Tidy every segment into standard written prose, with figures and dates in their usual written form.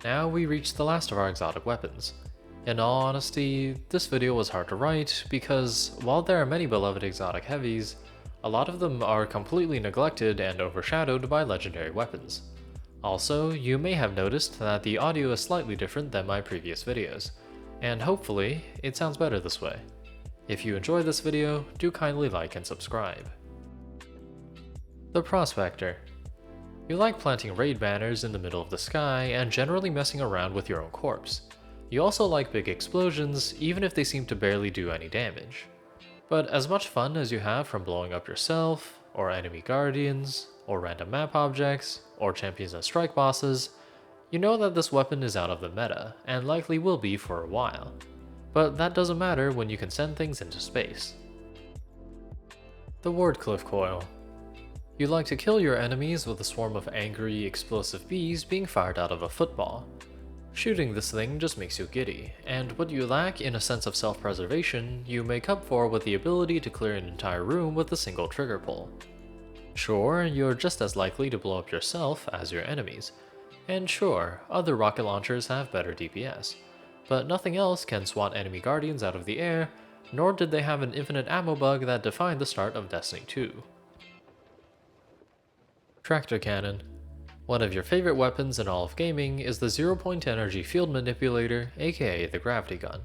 Now we reach the last of our exotic weapons. In all honesty, this video was hard to write because while there are many beloved exotic heavies, a lot of them are completely neglected and overshadowed by legendary weapons. Also, you may have noticed that the audio is slightly different than my previous videos, and hopefully, it sounds better this way. If you enjoyed this video, do kindly like and subscribe. The Prospector. You like planting raid banners in the middle of the sky and generally messing around with your own corpse. You also like big explosions, even if they seem to barely do any damage. But as much fun as you have from blowing up yourself, or enemy guardians, or random map objects, or champions and strike bosses, you know that this weapon is out of the meta, and likely will be for a while. But that doesn't matter when you can send things into space. The Wardcliff Coil. You like to kill your enemies with a swarm of angry, explosive bees being fired out of a football. Shooting this thing just makes you giddy, and what you lack in a sense of self-preservation, you make up for with the ability to clear an entire room with a single trigger pull. Sure, you're just as likely to blow up yourself as your enemies, and sure, other rocket launchers have better DPS, but nothing else can swat enemy guardians out of the air, nor did they have an infinite ammo bug that defined the start of Destiny 2. Tractor Cannon. One of your favorite weapons in all of gaming is the 0-point energy field manipulator, aka the gravity gun.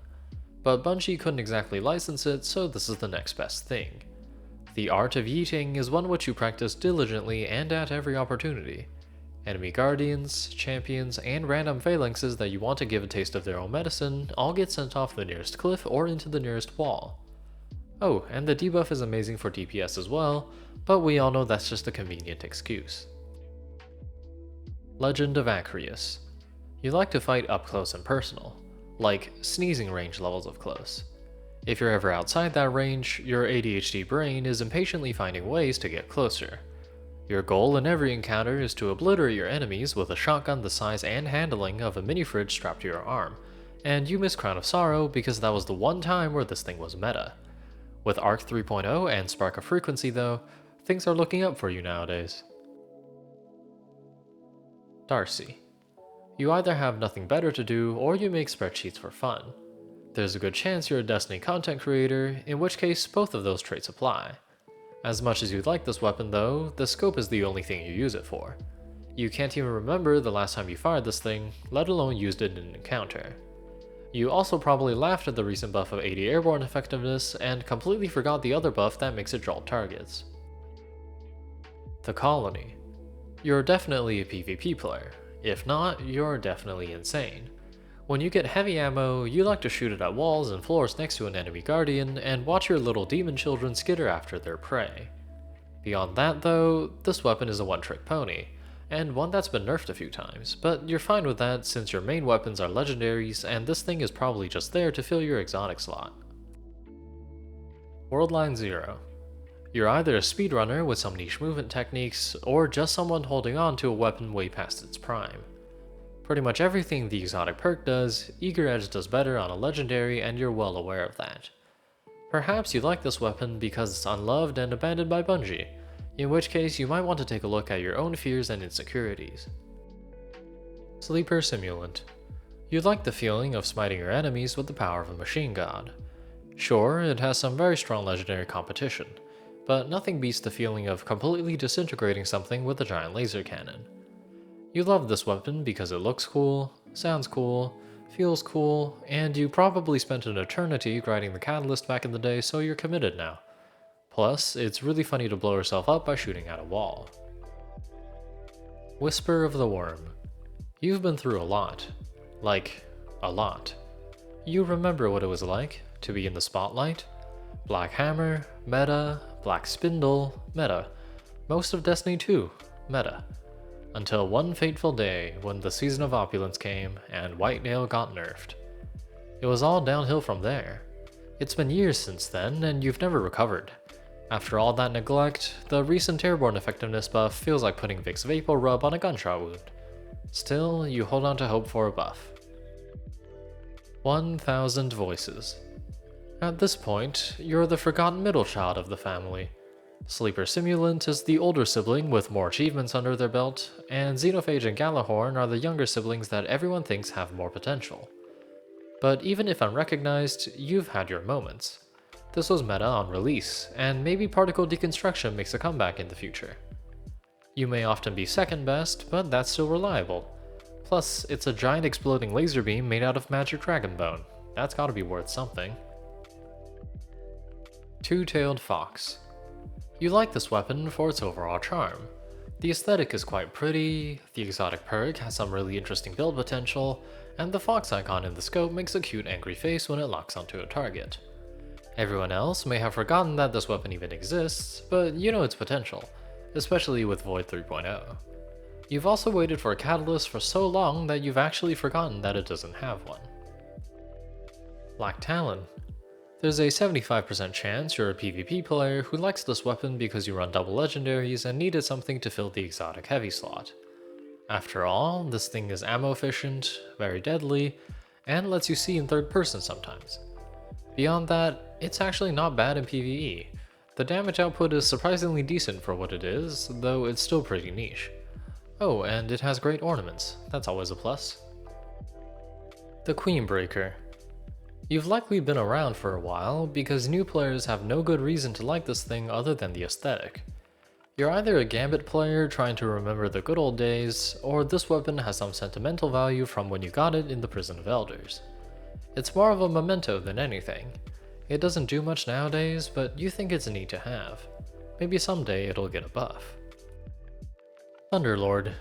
But Bungie couldn't exactly license it, so this is the next best thing. The art of yeeting is one which you practice diligently and at every opportunity. Enemy guardians, champions, and random phalanxes that you want to give a taste of their own medicine all get sent off the nearest cliff or into the nearest wall. Oh, and the debuff is amazing for DPS as well, but we all know that's just a convenient excuse. Legend of Acrius. You like to fight up close and personal, like sneezing range levels of close. If you're ever outside that range, your ADHD brain is impatiently finding ways to get closer. Your goal in every encounter is to obliterate your enemies with a shotgun the size and handling of a mini fridge strapped to your arm, and you miss Crown of Sorrow because that was the one time where this thing was meta. With Arc 3.0 and Spark of Frequency though, things are looking up for you nowadays. D.A.R.C.I. You either have nothing better to do or you make spreadsheets for fun. There's a good chance you're a Destiny content creator, in which case both of those traits apply. As much as you'd like this weapon though, the scope is the only thing you use it for. You can't even remember the last time you fired this thing, let alone used it in an encounter. You also probably laughed at the recent buff of 80 airborne effectiveness and completely forgot the other buff that makes it jolt targets. The Colony. You're definitely a PvP player. If not, you're definitely insane. When you get heavy ammo, you like to shoot it at walls and floors next to an enemy guardian and watch your little demon children skitter after their prey. Beyond that though, this weapon is a one-trick pony, and one that's been nerfed a few times, but you're fine with that since your main weapons are legendaries and this thing is probably just there to fill your exotic slot. Worldline Zero. You're either a speedrunner with some niche movement techniques, or just someone holding on to a weapon way past its prime. Pretty much everything the exotic perk does, Eager Edge does better on a legendary and you're well aware of that. Perhaps you like this weapon because it's unloved and abandoned by Bungie, in which case you might want to take a look at your own fears and insecurities. Sleeper Simulant. You like the feeling of smiting your enemies with the power of a machine god. Sure, it has some very strong legendary competition, but nothing beats the feeling of completely disintegrating something with a giant laser cannon. You love this weapon because it looks cool, sounds cool, feels cool, and you probably spent an eternity grinding the catalyst back in the day, so you're committed now. Plus, it's really funny to blow yourself up by shooting at a wall. Whisper of the Worm. You've been through a lot. Like, a lot. You remember what it was like to be in the spotlight? Black Hammer, meta, Black Spindle, meta. Most of Destiny 2, meta. Until one fateful day when the Season of Opulence came and White Nail got nerfed. It was all downhill from there. It's been years since then and you've never recovered. After all that neglect, the recent airborne effectiveness buff feels like putting Vicks Vapor Rub on a gunshot wound. Still, you hold on to hope for a buff. 1000 Voices. At this point, you're the forgotten middle child of the family. Sleeper Simulant is the older sibling with more achievements under their belt, and Xenophage and Gjallarhorn are the younger siblings that everyone thinks have more potential. But even if unrecognized, you've had your moments. This was meta on release, and maybe particle deconstruction makes a comeback in the future. You may often be second best, but that's still reliable. Plus, it's a giant exploding laser beam made out of magic dragon bone. That's gotta be worth something. Two-tailed Fox. You like this weapon for its overall charm. The aesthetic is quite pretty, the exotic perk has some really interesting build potential, and the fox icon in the scope makes a cute angry face when it locks onto a target. Everyone else may have forgotten that this weapon even exists, but you know its potential, especially with Void 3.0. You've also waited for a catalyst for so long that you've actually forgotten that it doesn't have one. Black Talon. There's a 75% chance you're a PvP player who likes this weapon because you run double legendaries and needed something to fill the exotic heavy slot. After all, this thing is ammo efficient, very deadly, and lets you see in third person sometimes. Beyond that, it's actually not bad in PvE. The damage output is surprisingly decent for what it is, though it's still pretty niche. Oh, and it has great ornaments, that's always a plus. The Queenbreaker. You've likely been around for a while because new players have no good reason to like this thing other than the aesthetic. You're either a Gambit player trying to remember the good old days, or this weapon has some sentimental value from when you got it in the Prison of Elders. It's more of a memento than anything. It doesn't do much nowadays, but you think it's neat to have. Maybe someday it'll get a buff. Thunderlord.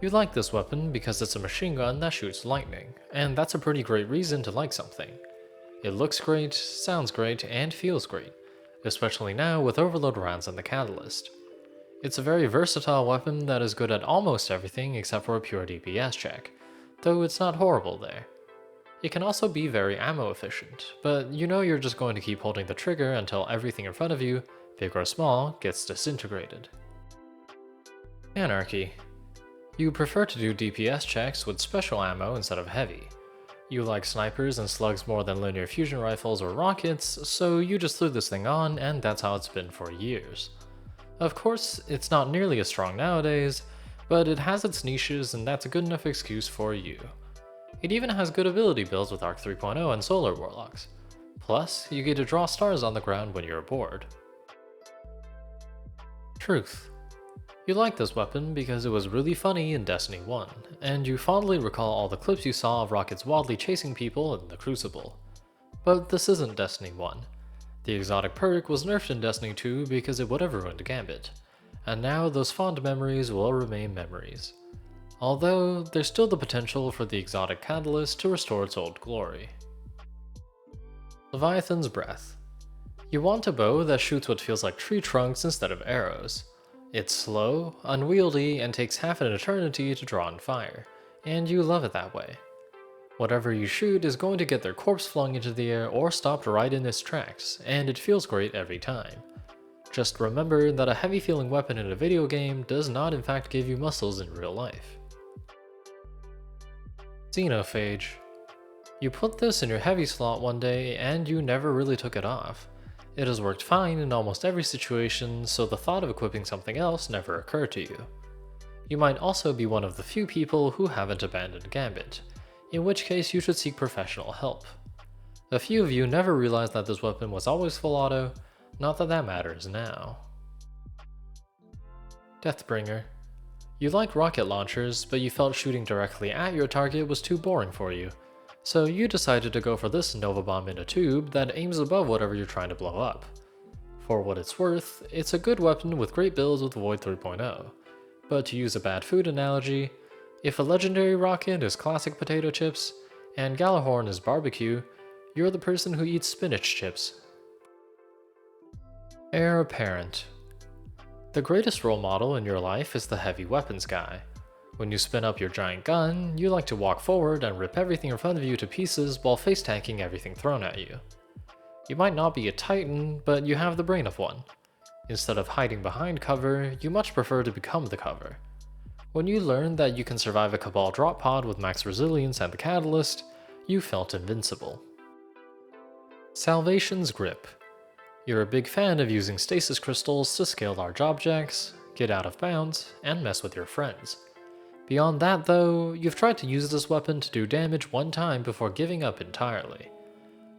You like this weapon because it's a machine gun that shoots lightning, and that's a pretty great reason to like something. It looks great, sounds great, and feels great, especially now with overload rounds and the catalyst. It's a very versatile weapon that is good at almost everything except for a pure DPS check, though it's not horrible there. It can also be very ammo efficient, but you know you're just going to keep holding the trigger until everything in front of you, big or small, gets disintegrated. Anarchy. You prefer to do DPS checks with special ammo instead of heavy. You like snipers and slugs more than linear fusion rifles or rockets, so you just threw this thing on and that's how it's been for years. Of course, it's not nearly as strong nowadays, but it has its niches and that's a good enough excuse for you. It even has good ability builds with Arc 3.0 and Solar Warlocks. Plus, you get to draw stars on the ground when you're bored. Truth. You like this weapon because it was really funny in Destiny 1, and you fondly recall all the clips you saw of rockets wildly chasing people in the Crucible. But this isn't Destiny 1. The exotic perk was nerfed in Destiny 2 because it would have ruined Gambit, and now those fond memories will remain memories. Although, there's still the potential for the exotic catalyst to restore its old glory. Leviathan's Breath. You want a bow that shoots what feels like tree trunks instead of arrows. It's slow, unwieldy, and takes half an eternity to draw on fire, and you love it that way. Whatever you shoot is going to get their corpse flung into the air or stopped right in its tracks, and it feels great every time. Just remember that a heavy-feeling weapon in a video game does not in fact give you muscles in real life. Xenophage. You put this in your heavy slot one day and you never really took it off. It has worked fine in almost every situation, so the thought of equipping something else never occurred to you. You might also be one of the few people who haven't abandoned Gambit, in which case you should seek professional help. A few of you never realized that this weapon was always full auto, not that that matters now. Deathbringer. You like rocket launchers, but you felt shooting directly at your target was too boring for you. So you decided to go for this Nova Bomb in a tube that aims above whatever you're trying to blow up. For what it's worth, it's a good weapon with great builds with Void 3.0. But to use a bad food analogy, if a legendary rocket is classic potato chips, and Gjallarhorn is barbecue, you're the person who eats spinach chips. Heir Apparent. The greatest role model in your life is the heavy weapons guy. When you spin up your giant gun, you like to walk forward and rip everything in front of you to pieces while face tanking everything thrown at you. You might not be a titan, but you have the brain of one. Instead of hiding behind cover, you much prefer to become the cover. When you learned that you can survive a Cabal drop pod with max resilience and the catalyst, you felt invincible. Salvation's Grip. You're a big fan of using stasis crystals to scale large objects, get out of bounds, and mess with your friends. Beyond that though, you've tried to use this weapon to do damage one time before giving up entirely.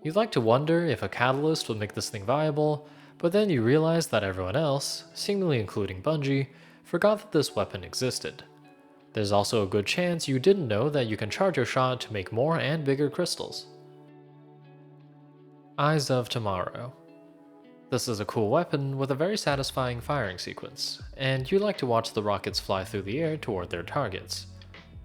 You'd like to wonder if a catalyst would make this thing viable, but then you realize that everyone else, seemingly including Bungie, forgot that this weapon existed. There's also a good chance you didn't know that you can charge your shot to make more and bigger crystals. Eyes of Tomorrow. This is a cool weapon with a very satisfying firing sequence, and you like to watch the rockets fly through the air toward their targets.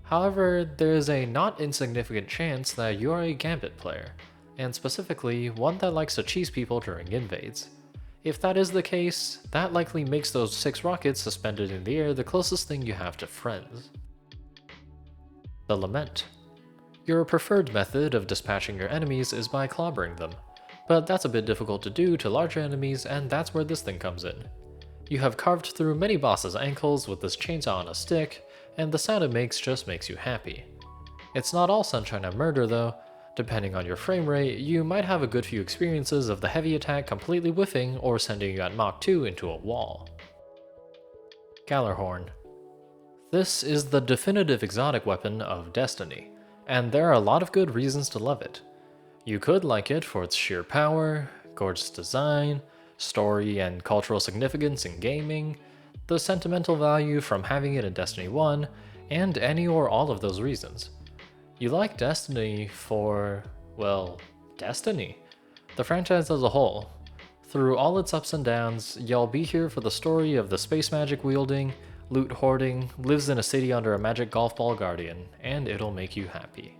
However, there is a not insignificant chance that you are a Gambit player, and specifically one that likes to cheese people during invades. If that is the case, that likely makes those 6 rockets suspended in the air the closest thing you have to friends. The Lament. Your preferred method of dispatching your enemies is by clobbering them, but that's a bit difficult to do to larger enemies, and that's where this thing comes in. You have carved through many bosses' ankles with this chainsaw on a stick, and the sound it makes just makes you happy. It's not all sunshine and murder though. Depending on your frame rate, you might have a good few experiences of the heavy attack completely whiffing or sending you at Mach 2 into a wall. Gjallarhorn. This is the definitive exotic weapon of Destiny, and there are a lot of good reasons to love it. You could like it for its sheer power, gorgeous design, story and cultural significance in gaming, the sentimental value from having it in Destiny 1, and any or all of those reasons. You like Destiny for, well, Destiny. The franchise as a whole. Through all its ups and downs, you'll be here for the story of the space magic wielding, loot hoarding, lives in a city under a magic golf ball guardian, and it'll make you happy.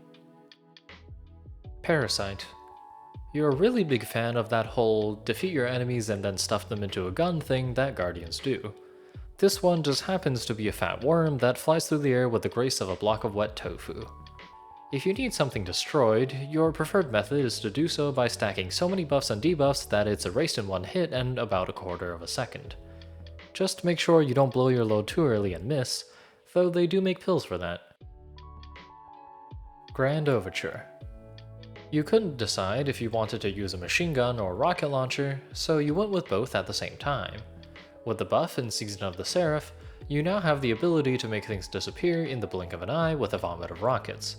Parasite. You're a really big fan of that whole defeat your enemies and then stuff them into a gun thing that Guardians do. This one just happens to be a fat worm that flies through the air with the grace of a block of wet tofu. If you need something destroyed, your preferred method is to do so by stacking so many buffs and debuffs that it's erased in one hit in about a quarter of a second. Just make sure you don't blow your load too early and miss, though they do make pills for that. Grand Overture. You couldn't decide if you wanted to use a machine gun or rocket launcher, so you went with both at the same time. With the buff in Season of the Seraph, you now have the ability to make things disappear in the blink of an eye with a vomit of rockets,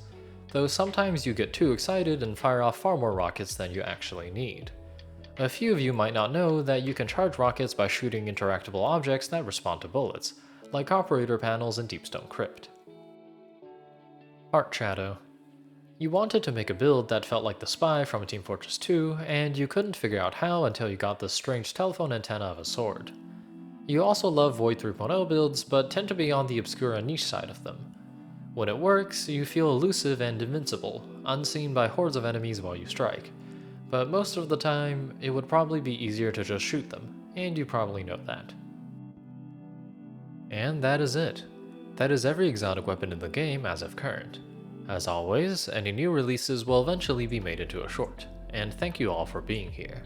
though sometimes you get too excited and fire off far more rockets than you actually need. A few of you might not know that you can charge rockets by shooting interactable objects that respond to bullets, like operator panels in Deepstone Crypt. Heartshadow. You wanted to make a build that felt like the Spy from Team Fortress 2, and you couldn't figure out how until you got this strange telephone antenna of a sword. You also love Void 3.0 builds, but tend to be on the obscure and niche side of them. When it works, you feel elusive and invincible, unseen by hordes of enemies while you strike. But most of the time, it would probably be easier to just shoot them, and you probably know that. And that is it. That is every exotic weapon in the game as of current. As always, any new releases will eventually be made into a short, and thank you all for being here.